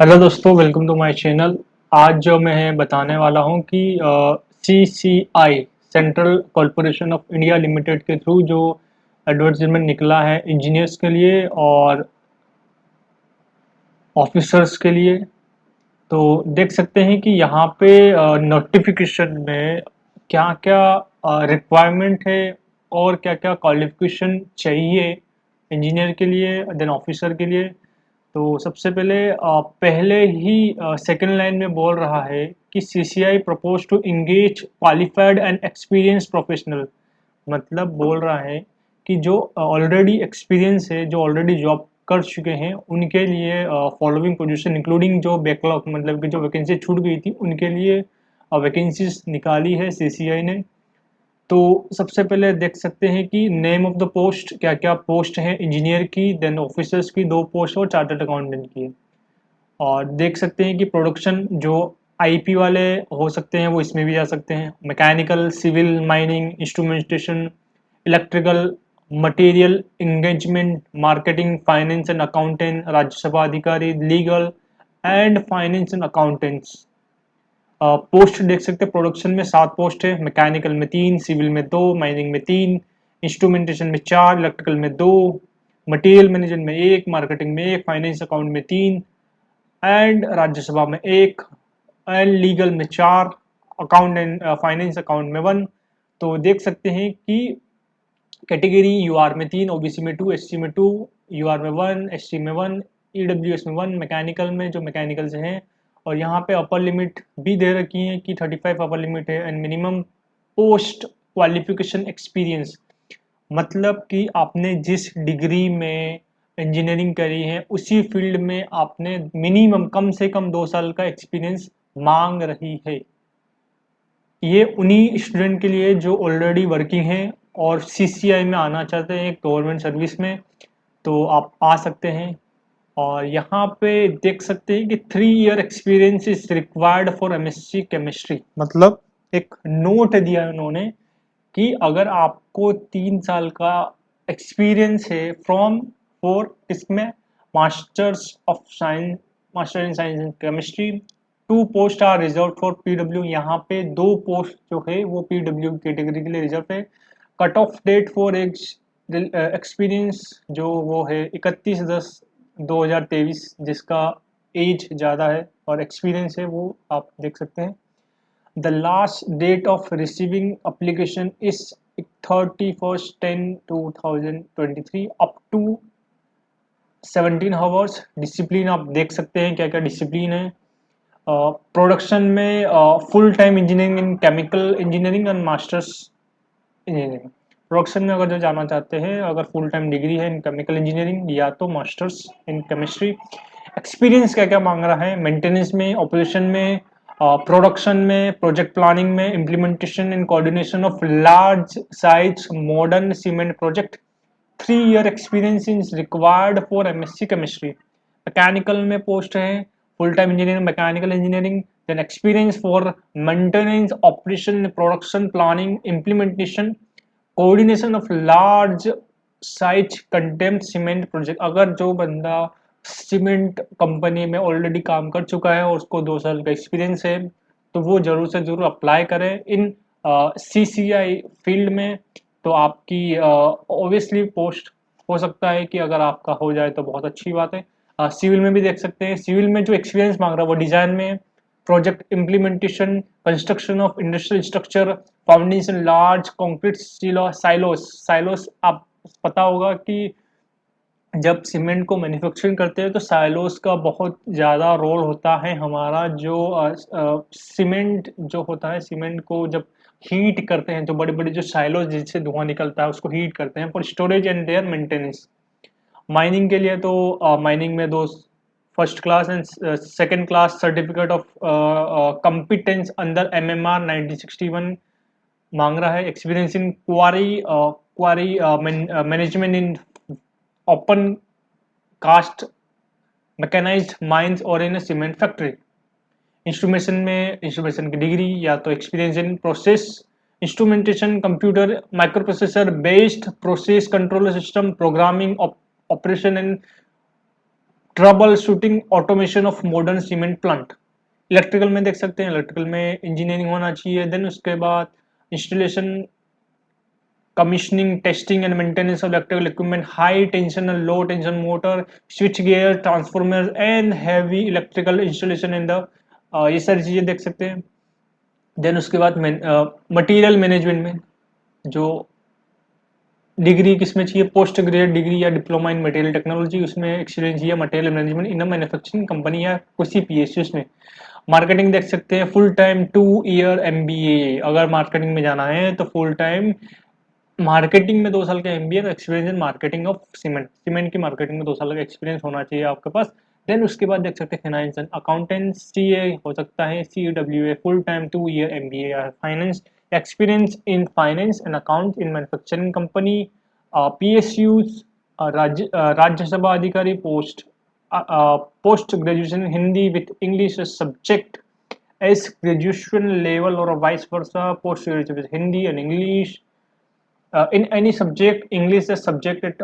Hello दोस्तों, welcome to my channel. आज जो मैं बताने वाला हूं कि CCI central corporation of India limited के थ्रू जो एडवर्टीजमेंट निकला है इंजीनियर्स के लिए और ऑफिसर्स के लिए। तो देख सकते हैं कि यहाँ पे नोटिफिकेशन में क्या क्या रिक्वायरमेंट है और क्या क्या क्वालिफिकेशन चाहिए इंजीनियर के लिए देन ऑफिसर के लिए। तो सबसे पहले ही सेकंड लाइन में बोल रहा है कि CCI propose to engage qualified and experience professional. मतलब बोल रहा है कि जो ऑलरेडी एक्सपीरियंस है, जो ऑलरेडी जॉब कर चुके हैं, उनके लिए फॉलोइंग पोजीशन इंक्लूडिंग जो बैकलॉग मतलब कि जो वैकेंसी छूट गई थी उनके लिए वैकेंसीज निकाली है सीसीआई ने। तो सबसे पहले देख सकते हैं कि नेम ऑफ द पोस्ट, क्या क्या पोस्ट है इंजीनियर की, देन ऑफिसर्स की 2 पोस्ट और चार्टर्ड अकाउंटेंट की। और देख सकते हैं कि प्रोडक्शन जो आईपी वाले हो सकते हैं वो इसमें भी जा सकते हैं, mechanical, civil, mining, instrumentation, electrical, material engagement, marketing, finance and accountant, Rajya Sabha अधिकारी, legal and finance and accountants. Post देख सकते हैं, प्रोडक्शन में 7 पोस्ट है, मैकेनिकल में 3, सिविल में 2, माइनिंग में 3, इंस्ट्रूमेंटेशन में 4, इलेक्ट्रिकल में 2, मटेरियल मैनेजमेंट में 1, मार्केटिंग में 1, फाइनेंस अकाउंट में 3 एंड राज्यसभा में 1 एंड लीगल में 4, अकाउंट एंड फाइनेंस अकाउंट में 1। तो देख सकते हैं कि कैटेगरी यूआर में 3, ओबीसी में 2, एससी में 2, यूआर में 1, एससी में 1, ईडब्ल्यूएस में 1, मैकेनिकल में जो मैकेनिकल से हैं। और यहाँ पे अपर लिमिट भी दे रखी है कि 35 अपर लिमिट है and minimum post qualification experience. मतलब कि आपने जिस डिग्री में इंजीनियरिंग करी है उसी फील्ड में आपने मिनिमम कम से कम 2 साल का एक्सपीरियंस मांग रही है। ये उन्हीं स्टूडेंट के लिए जो ऑलरेडी वर्किंग हैं और सीसीआई में आना चाहते हैं गवर्नमेंट सर्विस में, तो आप आ सकते हैं। और यहाँ पे देख सकते हैं कि 3 year experience is required for MSc chemistry. मतलब एक नोट दिया है उन्होंने कि अगर आपको 3 साल का एक्सपीरियंस है फ्रॉम फोर इसमें masters of science, master in science in chemistry, 2 post are reserve for PW. यहाँ पे 2 पोस्ट जो है वो पीडब्ल्यू कैटेगरी के लिए रिजर्व है। Cut off date for experience जो वो है 31/10/2023, जिसका एज ज़्यादा है और एक्सपीरियंस है वो आप देख सकते हैं। The last date of receiving application is 31/10/2023 up to 17 hours। Discipline आप देख सकते हैं क्या क्या डिसिप्लिन है। प्रोडक्शन में full time engineering in chemical engineering and masters engineering. Production में अगर जो जाना चाहते हैं, अगर फुल टाइम डिग्री है इन केमिकल इंजीनियरिंग या तो मास्टर्स इन केमिस्ट्री। एक्सपीरियंस क्या क्या मांग रहा है, मेंटेनेंस में, ऑपरेशन में, प्रोडक्शन में, प्रोजेक्ट प्लानिंग में, implementation and coordination of large size modern cement project. 3 year experience is required for MSc chemistry. Mechanical में पोस्ट है full time engineering mechanical engineering, then experience for maintenance, operation, production planning, implementation, coordination of large size contempt cement project. अगर जो बंदा cement company में already काम कर चुका है और उसको 2 साल का एक्सपीरियंस है तो वो जरूर से जरूर अप्लाई करें इन सीसीआई फील्ड में। तो आपकी ऑब्वियसली पोस्ट हो सकता है कि अगर आपका हो जाए तो बहुत अच्छी बात है। सिविल में भी देख सकते हैं, सिविल में जो एक्सपीरियंस मांग रहा है वो डिजाइन में, project implementation, construction of industrial structure, foundation, large concrete silos. Silos आप पता होगा कि जब सीमेंट को मैन्युफैक्चरिंग करते हैं तो साइलोस का बहुत ज़्यादा रोल होता है। हमारा जो सीमेंट जो होता है, सीमेंट को जब हीट करते हैं तो बड़े बड़े जो साइलोस जिससे धुआं निकलता है उसको हीट करते हैं for storage and their maintenance. Mining के लिए तो माइनिंग में 2 first class and second class certificate of competence under MMR 1961 मांग रहा है। Experience in quarry management in open cast mechanized mines और इन सीमेंट फैक्ट्री। इंस्ट्रूमेशन में इंस्ट्रूमेशन की डिग्री या तो experience in process instrumentation, computer microprocessor based process control system, programming, operation and troubleshooting automation of modern cement plant. Electrical में देख सकते हैं, electrical में इंजीनियरिंग होना चाहिए। देन उसके बाद installation, commissioning, testing and maintenance of electrical equipment, high tension and low tension motor, switch gear, transformers and heavy electrical installation in the ये सारी चीजें देख सकते हैं। देन उसके बाद मटेरियल मैनेजमेंट में जो डिग्री किसमें चाहिए, पोस्ट ग्रेजुएट डिग्री या डिप्लोमा इन मटेरियल टेक्नोलॉजी, उसमें एक्सपीरियंस चाहिए material management in a manufacturing company या किसी पीएसयू में। मार्केटिंग देख सकते हैं, फुल टाइम 2 ईयर एमबीए, अगर मार्केटिंग में जाना है तो फुल टाइम मार्केटिंग में 2 साल का एमबीए, तो experience in marketing of cement की मार्केटिंग में 2 साल का एक्सपीरियंस होना चाहिए आपके पास। देन उसके बाद देख सकते हैं फाइनेंस एंड अकाउंटेंसी हो सकता है, CWA full time 2 year MBA या finance experience in finance and account in manufacturing company, PSUs, Rajya Sabha अधिकारी post, post graduation Hindi with English subject as graduation level और vice versa, post graduation Hindi and English in any subject, English as subject at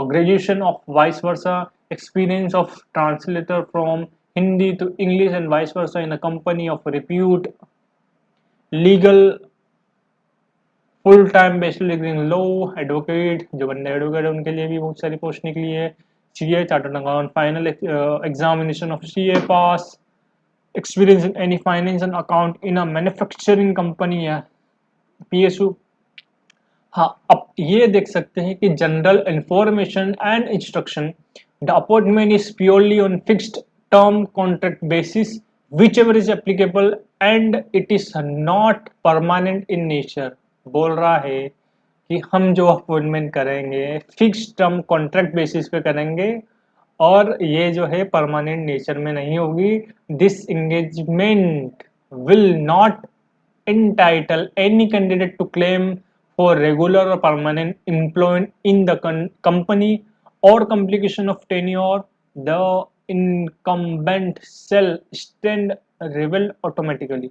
graduation of vice versa, experience of translator from Hindi to English and vice versa in a company of repute, legal, full time bachelor degree in law, advocate, जो बंदे advocate है उनके लिए भी बहुत सारी post निकली है। CA chartered account, final examination of CA pass, experience in any finance and account in a manufacturing company है, PSU। हाँ, अब ये देख सकते हैं कि general information and instruction, the appointment is purely on fixed term contract basis which ever is applicable and it is not permanent in nature. बोल रहा है कि हम जो अपॉइंटमेंट करेंगे फिक्स्ड टर्म कॉन्ट्रैक्ट बेसिस पे करेंगे और ये जो है परमानेंट नेचर में नहीं होगी। This engagement will not entitle any candidate to claim for regular or permanent employment in the company or complication of tenure, the incumbent shall stand revealed automatically।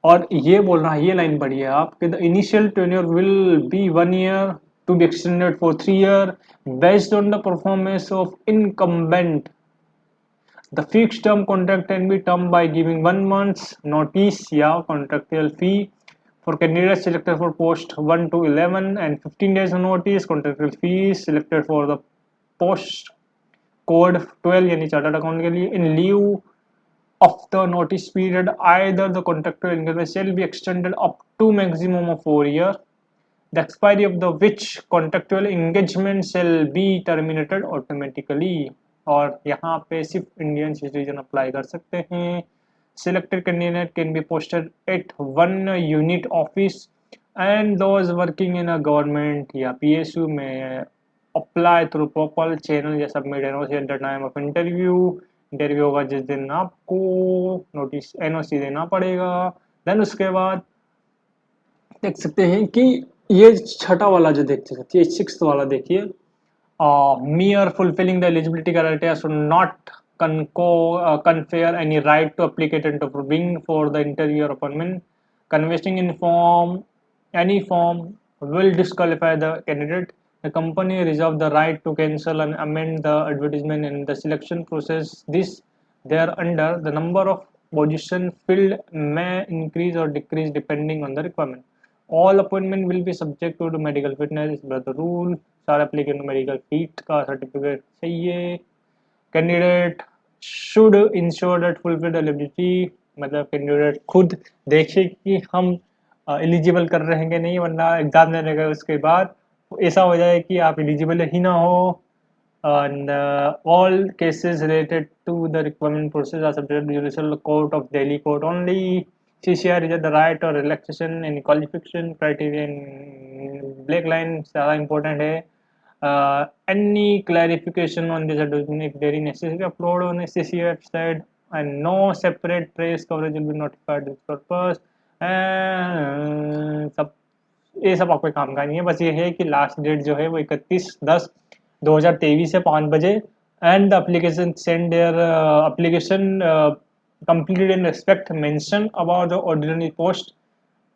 और ये बोल रहा है, ये लाइन पढ़ी है आपके, the initial tenure will be 1 year to be extended for 3 year based on the performance of incumbent। The fixed term contract can be termed by giving 1 month's notice या contractual fee for candidates selected for post 1 to 11 and 15 days notice contractual fees selected for the post code 12 यानी chartered account के लिए। In lieu of the notice period, either the contractual engagement shall be extended up to maximum of 4 years, the expiry of the which contractual engagement shall be terminated automatically। और यहाँ पे सिर्फ Indian citizen apply कर सकते हैं। Selected candidate can be posted at 1 unit office and those working in a government या PSU में apply through proper channel या submit NOC at the time of interview. Interview होगा जिस दिन आपको नोटिस NOC देना पड़ेगा। देन उसके बाद देख सकते हैं कि ये छठा वाला जो देख सकते हैं, 6th वाला देखिए, mere fulfilling the eligibility criteria should not confer any right to applicant to bring for the interview or appointment. Conveying in any form will disqualify the candidate. The company reserves the right to cancel and amend the advertisement in the selection process. This thereunder the number of positions filled may increase or decrease depending on the requirement. All appointment will be subject to the medical fitness as the rule। सारे applicant को medical fit का certificate चाहिए। Candidate should ensure that fulfil eligibility, मतलब candidate खुद देखे कि हम eligible कर रहे हैं कि नहीं, वरना एग्जाम देने के उसके बाद ऐसा हो जाए कि आप एलिजिबल ही ना हो। And all cases related to the requirement process are subject to judicial court of Delhi court only. CCR reserve the right or relaxation in qualification criteria in black line ज़्यादा important है। Any clarification on this advertisement if very necessary upload on CCR website and no separate press coverage will be notified this purpose। सब ये सब आपके काम का नहीं है, बस ये है कि लास्ट डेट जो है वो 31/10/2023 से 5 बजे and the application send their application completed in respect mention about the ordinary post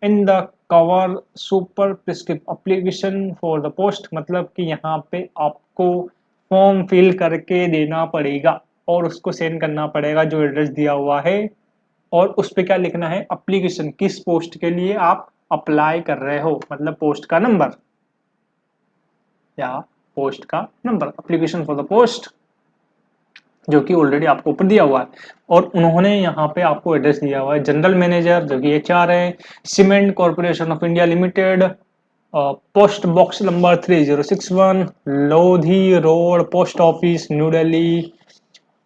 in the cover super prescript application for the post। मतलब कि यहाँ पे आपको फॉर्म फिल करके देना पड़ेगा और उसको सेंड करना पड़ेगा जो एड्रेस दिया हुआ है। और उस पे क्या लिखना है, एप्लीकेशन किस पोस्ट के लिए आप अप्लाई कर रहे हो, मतलब पोस्ट का नंबर या पोस्ट का number, application for the post, जो कि ऑलरेडी आपको ऊपर दिया हुआ है। और उन्होंने यहाँ पे आपको एड्रेस दिया हुआ है, जनरल मैनेजर जो कि एचआर है, cement corporation of India limited, post box number 3061, Lodhi road, post office, new Delhi.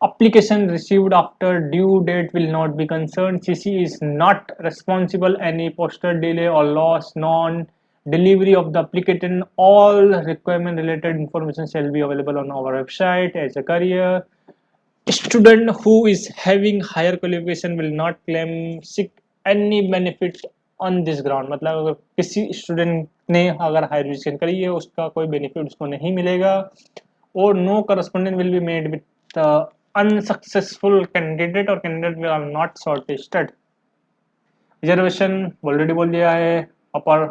Application received after due date will not be concerned. CC is not responsible any postal delay or loss. Non-delivery of the applicant. All requirement related information shall be available on our website as a career. Student who is having higher qualification will not claim seek any benefit on this ground. मतलब अगर किसी student ने अगर higher education करी है उसका कोई benefit उसको नहीं मिलेगा। और no correspondent will be made with unsuccessful candidate और candidate will are not shortlisted. Reservation already बोल दिया है, अपर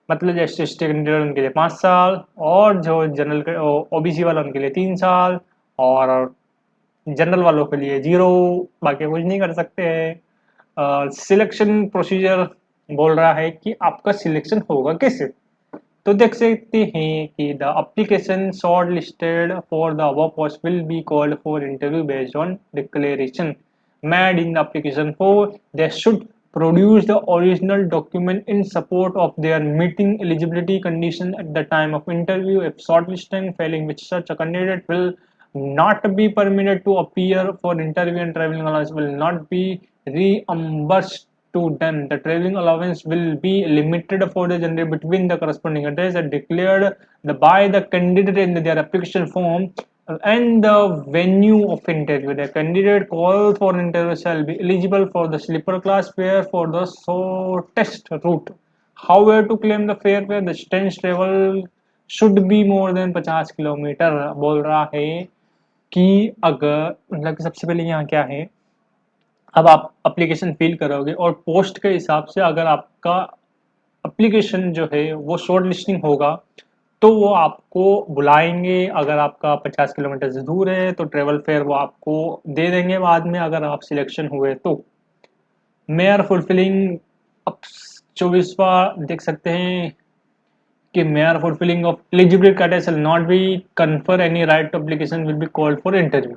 मतलब जो एस टी कैंडिडेट उनके लिए 5 साल, और जो जनरल ओबीसी वाला उनके लिए 3 साल, और जनरल वालों के लिए 0, बाकी कुछ नहीं कर सकते हैं। सिलेक्शन प्रोसीजर बोल रहा है कि आपका सिलेक्शन होगा कैसे, तो देख सकते हैं कि the application short listed for the above post will be called for interview based on declaration made in the application for they should produce the original document in support of their meeting eligibility condition at the time of interview. If shortlisting failing which such a candidate will not be permitted to appear for interview and traveling allowance will not be reimbursed to them. The traveling allowance will be limited for the generate between the corresponding address and declared by the candidate in their application form and the venue of interview. The candidate called for interview shall be eligible for the sleeper class fare for the shortest route. However, to claim the fare fare, the distance travel should be more than 50 kilometre. बोल रहा है कि अगर मतलब कि सबसे पहले यहाँ क्या है, अब आप एप्लीकेशन फिल करोगे और पोस्ट के हिसाब से अगर आपका एप्लीकेशन जो है वो शॉर्ट लिस्टिंग होगा तो वो आपको बुलाएंगे। अगर आपका 50 किलोमीटर से दूर है तो ट्रेवल फेयर वो आपको दे देंगे बाद में अगर आप सिलेक्शन हुए तो। मेयर फुलफिलिंग, अब 24वां देख सकते हैं कि mere fulfilling of eligibility criteria shall not be confer any right to application will be called for interview.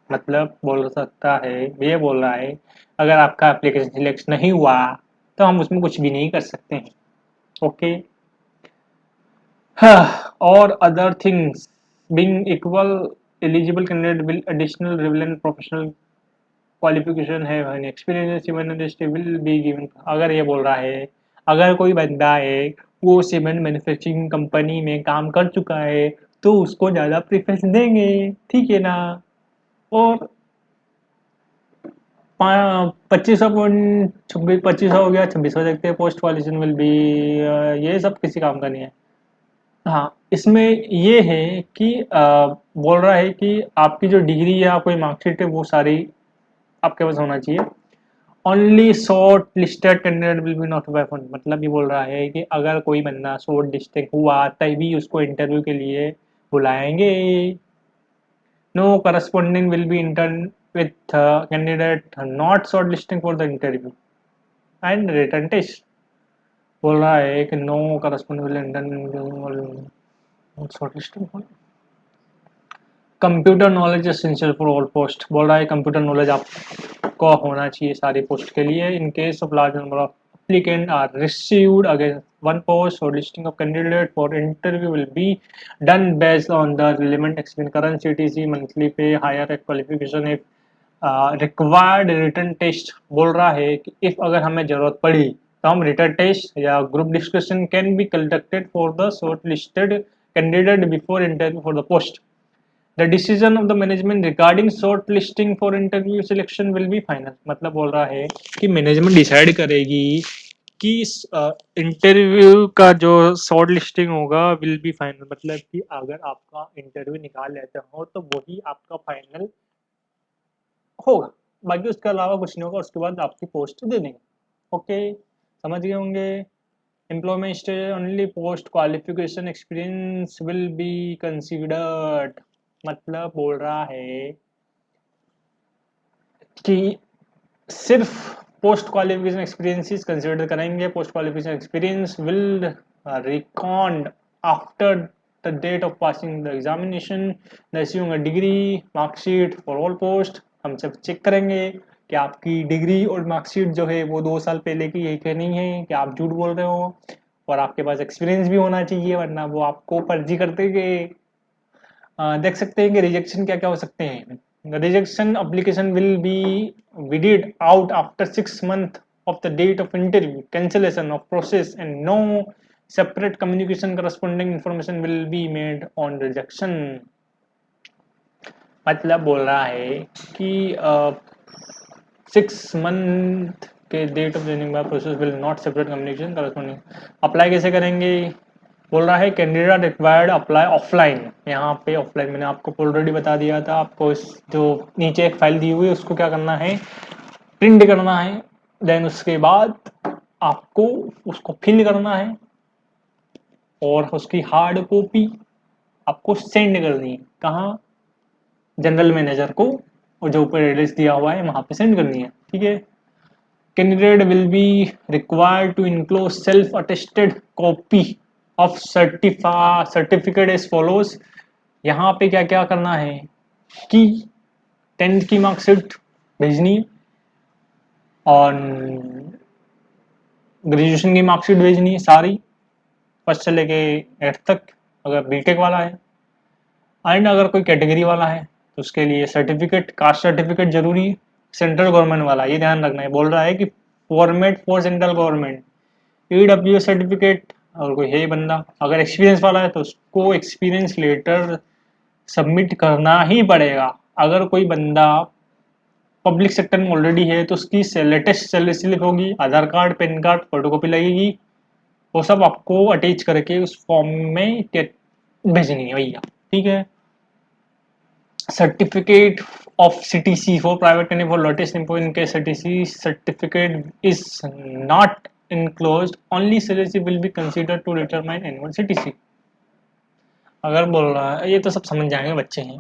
मतलब बोल सकता है, ये बोल रहा है अगर आपका एप्लीकेशन सिलेक्ट नहीं हुआ तो हम उसमें कुछ भी नहीं कर सकते हैं। ओके, और other things being equal eligible candidate will additional relevant professional qualification है and experience cement industry will be given. अगर ये बोल रहा है अगर कोई बंदा है वो सीमेंट मैन्युफैक्चरिंग कंपनी में काम कर चुका है तो उसको ज़्यादा प्रेफरेंस देंगे, ठीक है ना। और 2500 हो गया, 2600 देखते हैं, पोस्ट क्वालिफिकेशन विल बी, ये सब किसी काम का नहीं है। हाँ, इसमें ये है कि बोल रहा है कि आपकी जो डिग्री या कोई मार्कशीट है वो सारी आपके पास होना चाहिए। Only short listed candidate will be notified for, मतलब ये बोल रहा है कि अगर कोई बंदा शॉर्ट लिस्टेड हुआ तभी उसको इंटरव्यू के लिए बुलाएंगे। No corresponding will be intern with candidate not short listing for the interview and written test. बोल रहा है कि no corresponding will intern short listing. Computer knowledge essential for all post, बोल रहा है कंप्यूटर नॉलेज आपको होना चाहिए सारी पोस्ट के लिए। In case of large number of applicant are received against one post or listing of candidate for interview will be done based on the relevant experience, current CTC, monthly pay, higher qualification if required written test। बोल रहा है कि if अगर हमें जरूरत पड़ी तो हम रिटर्न टेस्ट या group discussion can be conducted for the short listed candidate before interview for the post. The decision of the management regarding short listing for interview selection will be final। मतलब बोल रहा है कि management decide करेगी कि interview का जो short listing होगा विल बी फाइनल, मतलब कि अगर आपका इंटरव्यू निकाल लेते हो तो वही आपका फाइनल होगा, बाकी उसके अलावा कुछ नहीं होगा, उसके बाद आपकी पोस्ट दे देंगे। ओके, समझ गए होंगे। employment stage only post qualification experience will be considered। मतलब बोल रहा है कि सिर्फ पोस्ट क्वालिफिकेशन एक्सपीरियंसेस कंसिडर करेंगे। Post qualification experience will record after the date of passing the examination the issuing a degree marksheet for all post. हम सब check करेंगे कि आपकी डिग्री और मार्कशीट जो है वो 2 साल पहले की है कि नहीं है, कि आप झूठ बोल रहे हो, और आपके पास एक्सपीरियंस भी होना चाहिए, वरना वो आपको फर्जी कर देंगे। देख सकते हैं कि रिजेक्शन क्या क्या हो सकते हैं। Rejection application will B weeded out after 6 months of the date of interview, cancellation of process, and no separate communication corresponding information will be made on rejection। मतलब बोल रहा है कि 6 month के date of joining by process will not separate communication corresponding. Apply कैसे करेंगे? बोल रहा है कैंडिडेट रिक्वायर्ड अप्लाई ऑफलाइन। यहाँ पे ऑफलाइन मैंने आपको ऑलरेडी बता दिया था। आपको इस जो नीचे एक फाइल दी हुई है उसको क्या करना है, प्रिंट करना है। देन उसके बाद आपको उसको फिल करना है और उसकी हार्ड कॉपी आपको सेंड करनी है। कहाँ? जनरल मैनेजर को, और जो ऊपर एड्रेस दिया हुआ है वहां पे सेंड करनी है। ठीक है। Candidate will be required to enclose self attested copy of certificate as follows. यहाँ पे क्या क्या करना है कि 10th की मार्कशीट भेजनी है और ग्रेजुएशन की मार्कशीट भेजनी है सारी, फर्स्ट से लेके 8th तक अगर बीटेक वाला है। एंड अगर कोई कैटेगरी वाला है तो उसके लिए सर्टिफिकेट, कास्ट सर्टिफिकेट जरूरी है। सेंट्रल गवर्नमेंट वाला ये ध्यान रखना है। बोल रहा है कि format for central government EW certificate. और कोई है बंदा अगर एक्सपीरियंस वाला है तो उसको एक्सपीरियंस लेटर सबमिट करना ही पड़ेगा। अगर कोई बंदा पब्लिक सेक्टर में ऑलरेडी है तो उसकी लेटेस्ट सैलरी स्लिप होगी, आधार कार्ड, पैन कार्ड, फोटोकॉपी लगेगी, वो सब आपको अटैच करके उस फॉर्म में भेजनी है भैया। ठीक है। Certificate of CTC for private and for latest info in case CTC certificate is not enclosed, only CTC will be considered to determine annual CTC। अगर बोल रहा है ये तो सब समझ जाएंगे, बच्चे हैं।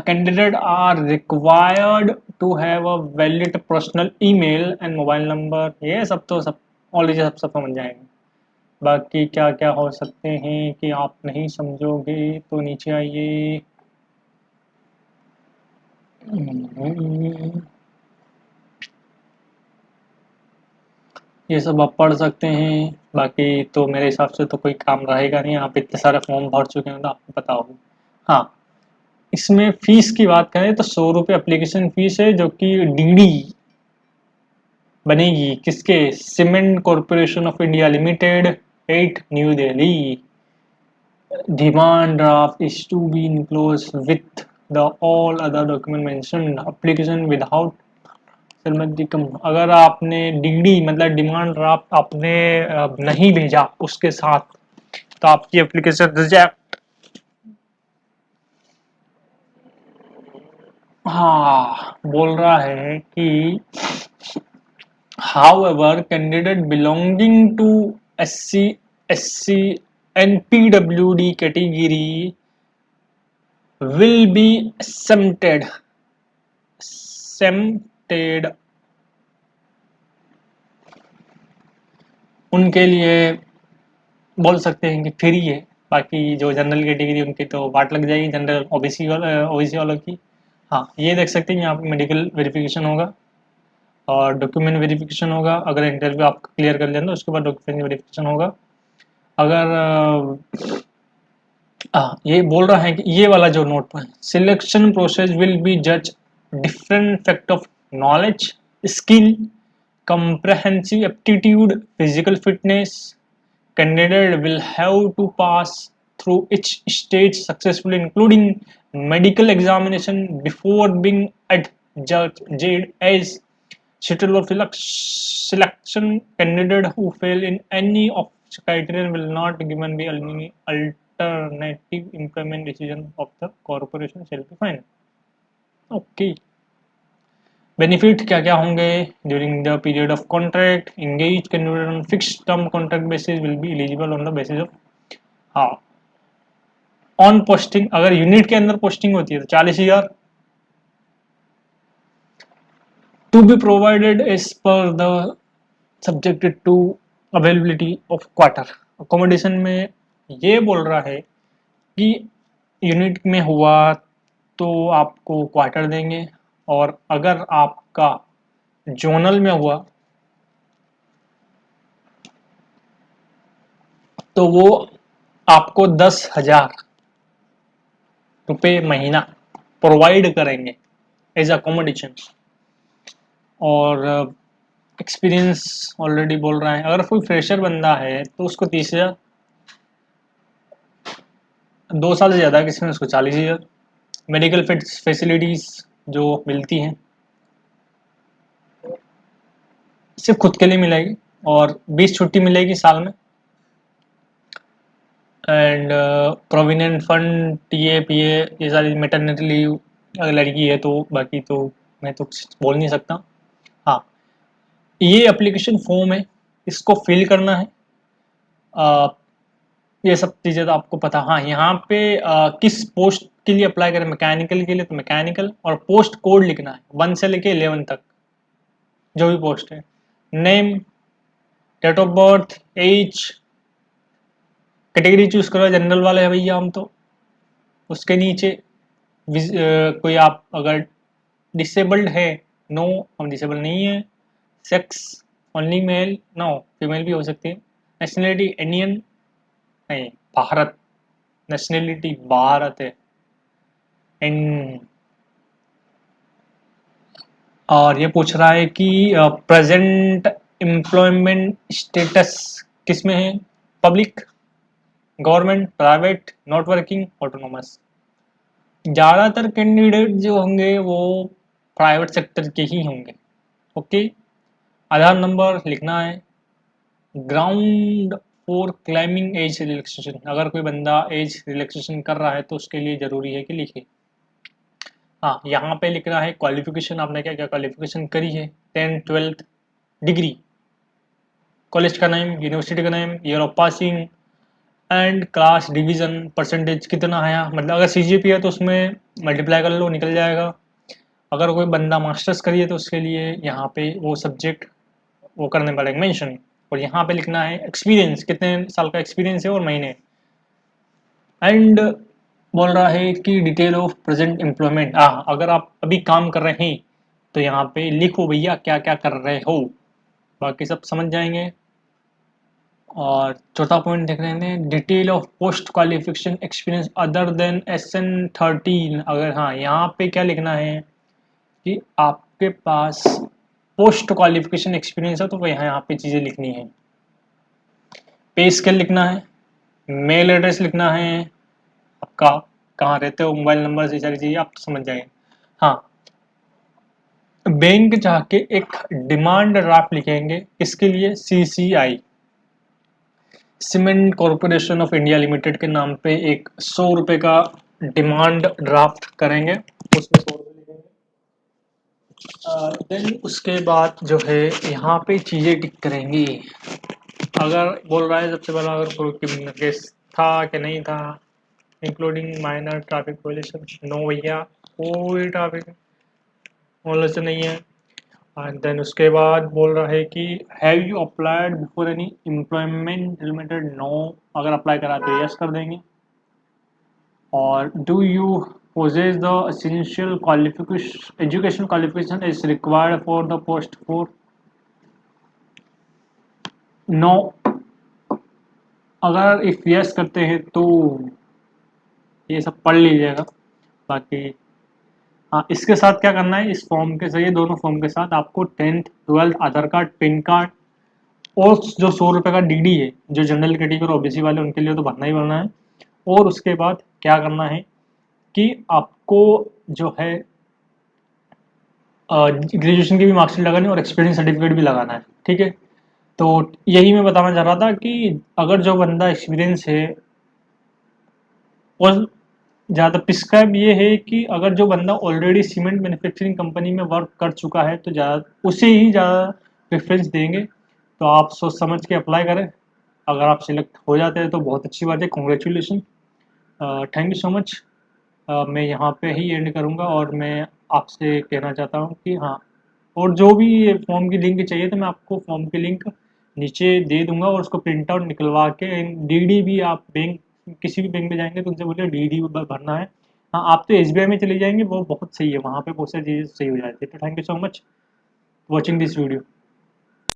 Candidate are required to have a valid personal email and mobile number। ये सब तो सब ऑलरेडी सब समझ जाएंगे। बाकी क्या क्या हो सकते हैं कि आप नहीं समझोगे तो नीचे आइए। ये सब आप पढ़ सकते हैं। बाकी तो मेरे हिसाब से तो कोई काम रहेगा नहीं, आप इतने सारे फॉर्म भर चुके हैं तो आपको पता होगा। हाँ, इसमें फीस की बात करें तो 100 रुपये एप्लीकेशन फीस है, जो कि डीडी बनेगी किसके? Cement corporation of India limited, 8 new Delhi. Demand draft is to be enclose with the all other document mentioned application without. अगर आपने डीडी मतलब डिमांड ड्राफ्ट आपने नहीं भेजा उसके साथ तो आपकी एप्लीकेशन रिजेक्ट। हाँ, बोल रहा है कि however candidate belonging to SC, SC and PWD category will be exempted। उनके लिए बोल सकते हैं कि फ्री है। बाकी जो जनरल कैटेगरी उनकी तो बाट लग जाएगी, जनरल ओबीसी वालों की। हाँ, ये देख सकते हैं यहाँ पे मेडिकल वेरिफिकेशन होगा और डॉक्यूमेंट वेरिफिकेशन होगा। अगर इंटरव्यू आप क्लियर कर लेना उसके बाद डॉक्यूमेंट वेरिफिकेशन होगा। अगर ये बोल रहा है कि ये वाला जो नोट है, सिलेक्शन प्रोसेस विल बी जज different fact of knowledge, skill, comprehensive aptitude, physical fitness। Candidate will have to pass through each stage successfully, including medical examination, before being adjudged as suitable for selection। Candidate who fail in any of the criteria will not given be alternative employment decision of the corporation shall be final। Okay। Benefit क्या क्या होंगे? During the period of contract engage candidate on fixed term contract basis will be eligible on the basis of, हाँ, on posting, अगर unit के अंदर posting होती है तो 40,000, to be provided as per the subjected to availability of quarter. Accommodation में ये बोल रहा है कि यूनिट में हुआ तो आपको क्वार्टर देंगे, और अगर आपका जोनल में हुआ तो वो आपको 10,000 रुपये महीना प्रोवाइड करेंगे एज अकोमोडेशन। और एक्सपीरियंस ऑलरेडी बोल रहा है, अगर कोई फ्रेशर बंदा है तो उसको 30,000, 2 साल से ज़्यादा किसी में उसको 40,000। मेडिकल फैसिलिटीज़ जो मिलती हैं सिर्फ खुद के लिए मिलेगी, और 20 छुट्टी मिलेगी साल में। एंड प्रोविडेंट फंड, टीए पीए, ये सारी, मैटरनिटी लीव अगर लड़की है तो, बाकी तो मैं तो कुछ बोल नहीं सकता। हाँ, ये एप्लीकेशन फॉर्म है, इसको फिल करना है। ये सब चीज़ें तो आपको पता। हाँ, यहाँ पे किस पोस्ट के लिए अप्लाई करें, मैकेनिकल के लिए तो मैकेनिकल, और पोस्ट कोड लिखना है 1 से लेके 11 तक, जो भी पोस्ट है। Name, date of birth, age, category choose करो, जनरल वाले हैं भैया हम तो। उसके नीचे कोई आप अगर डिसेबल्ड है, नो, हम डिसेबल नहीं है। Sex only male, no, female भी हो सकती है। नेशनलिटी इंडियन नहीं, भारत, नेशनलिटी भारत है। एंड और ये पूछ रहा है कि प्रेजेंट एम्प्लॉयमेंट स्टेटस किस में है, public, government, private, not working, autonomous. ज़्यादातर कैंडिडेट जो होंगे वो प्राइवेट सेक्टर के ही होंगे। ओके, आधार नंबर लिखना है। Ground for climbing age relaxation, अगर कोई बंदा एज रिलैक्सेशन कर रहा है तो उसके लिए ज़रूरी है कि लिखे। हाँ, यहाँ पे लिख रहा है क्वालिफिकेशन, आपने क्या क्या क्वालिफिकेशन करी है, 10th 12th, डिग्री, कॉलेज का नेम, यूनिवर्सिटी का name, year of passing, and class division, percentage कितना है, मतलब अगर सीजीपी है तो उसमें मल्टीप्लाई कर लो, निकल जाएगा। अगर कोई बंदा मास्टर्स करिए तो उसके लिए यहाँ पे वो सब्जेक्ट वो करने पड़ेगा मेंशन। और यहाँ पे लिखना है एक्सपीरियंस, कितने साल का एक्सपीरियंस है और महीने। एंड बोल रहा है कि डिटेल ऑफ प्रेजेंट एम्प्लॉयमेंट, अगर आप अभी काम कर रहे हैं तो यहाँ पे लिखो भैया क्या क्या कर रहे हो, बाकी सब समझ जाएंगे। और चौथा पॉइंट देख रहे हैं, detail of post qualification experience other than SN13। अगर हाँ, यहाँ पे क्या लिखना है कि आपके पास पोस्ट क्वालिफिकेशन एक्सपीरियंस है तो यहाँ पे चीज़ें लिखनी है। पे स्केल लिखना है, मेल एड्रेस लिखना है, आपका कहाँ रहते हो, मोबाइल नंबर से सारी चीज़ें आप समझ जाएंगे। हाँ, बैंक जाके एक डिमांड ड्राफ्ट लिखेंगे, इसके लिए CCI, cement corporation of India limited के नाम पे एक 100 रुपये का डिमांड ड्राफ्ट करेंगे, उसमें 100 रुपये लिखेंगे। देन उसके बाद जो है यहाँ पे चीज़ें टिक करेंगी। अगर बोल रहा है सबसे पहला, अगर कोई केस था कि नहीं था, including minor traffic violation, no भैया, कोई ट्रैफिक वायलेशन नहीं है। एंड देन उसके बाद बोल रहा है कि have you applied before any employment limited, no, अगर अप्लाई करा तो यस कर देंगे। और do you possess the essential qualification education qualification is required for the post for, no, अगर इफ यस करते हैं तो ये सब पढ़ लीजिएगा। बाकी हाँ, इसके साथ क्या करना है, इस फॉर्म के सही, दोनों फॉर्म के साथ आपको 10th 12th आधार कार्ड, पैन कार्ड, और जो 100 रुपये का DD है, जो जनरल कैटेगरी OBC वाले उनके लिए तो भरना ही भरना है। और उसके बाद क्या करना है कि आपको जो है ग्रेजुएशन की भी मार्कशीट लगानी है और एक्सपीरियंस सर्टिफिकेट भी लगाना है। ठीक है, तो यही मैं बताना चाह रहा था कि अगर जो बंदा एक्सपीरियंस है और ज़्यादा प्रिस्क्राइब ये है कि अगर जो बंदा ऑलरेडी सीमेंट मैन्युफैक्चरिंग कंपनी में वर्क कर चुका है तो ज़्यादा उसे ही ज़्यादा प्रेफरेंस देंगे। तो आप सोच समझ के अप्लाई करें। अगर आप सिलेक्ट हो जाते हैं तो बहुत अच्छी बात है, congratulation. Thank you so much. मैं यहाँ पे ही एंड करूँगा और मैं आपसे कहना चाहता हूँ कि हाँ, और जो भी फॉर्म की लिंक चाहिए तो मैं आपको फॉर्म की लिंक नीचे दे दूंगा और उसको प्रिंट आउट निकलवा के डीडी भी आप बैंक किसी भी बैंक में जाएंगे तो उनसे बोलिए डीडी भरना है। हाँ, आप तो एसबीआई में चले जाएंगे, वो बहुत सही है, वहाँ पे बहुत सारी चीज़ें सही हो जाती है। तो thank you so much watching this video.